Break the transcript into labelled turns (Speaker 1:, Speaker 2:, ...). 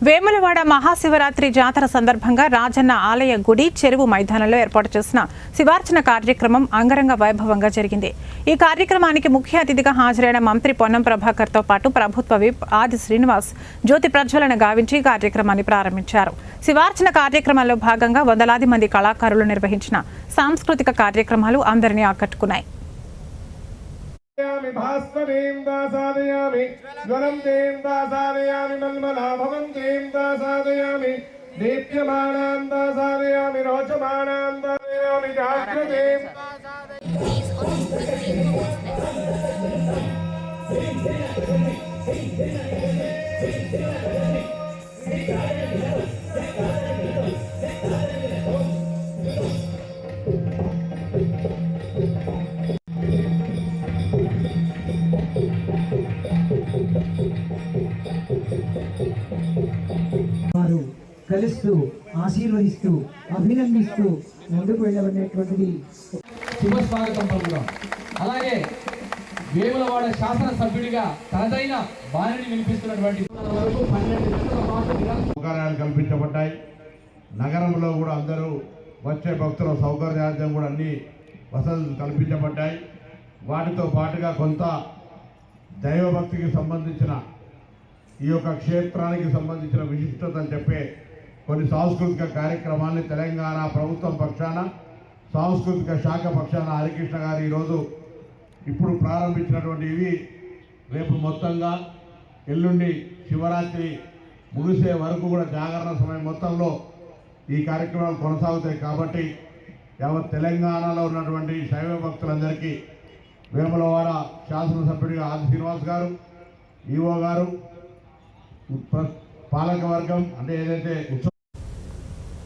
Speaker 1: వేములవాడ మహాశివరాత్రి జాతర సందర్భంగా రాజన్న ఆలయ గుడి చెరువు మైదానంలో ఏర్పాటు చేసిన శివార్చన కార్యక్రమం అంగరంగ వైభవంగా జరిగింది. ఈ కార్యక్రమానికి ముఖ్య అతిథిగా హాజరైన మంత్రి పొన్నం ప్రభాకర్తో పాటు ప్రభుత్వ విప్ ఆది శ్రీనివాస్ జ్యోతి ప్రజ్వలన గావించి కార్యక్రమాన్ని ప్రారంభించారు. శివార్చన కార్యక్రమంలో భాగంగా వందలాది మంది కళాకారులు నిర్వహించిన సాంస్కృతిక కార్యక్రమాలు అందరినీ ఆకట్టుకున్నాయి.
Speaker 2: भास्वरीं दासादयामि ज्वलं दें दासादयामि मन्मनाभवं दें दासादयामि दीप्यमानां दासादयामि रोचमानां दासादयामि जाग्रतीं
Speaker 3: వారు కలుస్తూ ఆశీర్వదిస్తూ అభినందిస్తూ ముందుకు వెళ్ళబడినటువంటిది
Speaker 4: శుభ స్వాగతం పలుకుదాం. అలాగే వేములవాడ శాసనసభ్యుడిగా తనదైన బాణిని వినిపిస్తున్నటువంటి వరకు 12 గంటల పాటు
Speaker 2: సౌకర్యాలు కల్పించబడ్డాయి. నగరంలో కూడా అందరూ వచ్చే భక్తుల సౌకర్యార్థం కూడా అన్ని వసతులు కల్పించబడ్డాయి. వాటితో పాటుగా కొంత దైవభక్తికి సంబంధించిన ఈ యొక్క క్షేత్రానికి సంబంధించిన విశిష్టత అని చెప్పే కొన్ని సాంస్కృతిక కార్యక్రమాల్ని తెలంగాణ ప్రభుత్వం పక్షాన సాంస్కృతిక శాఖ పక్షాన హరికృష్ణ గారు ఈరోజు ఇప్పుడు ప్రారంభించినటువంటి ఇవి రేపు మొత్తంగా ఎల్లుండి శివరాత్రి ముగిసే వరకు కూడా జాగరణ సమయం మొత్తంలో ఈ కార్యక్రమాలు కొనసాగుతాయి. కాబట్టి యావత్ తెలంగాణలో ఉన్నటువంటి శైవ భక్తులందరికీ వేములవాడ శాసనసభ్యుడిగా ఆది శ్రీనివాస్ గారు, ఈవో గారు, పాలక వర్గం అంటే ఏదైతే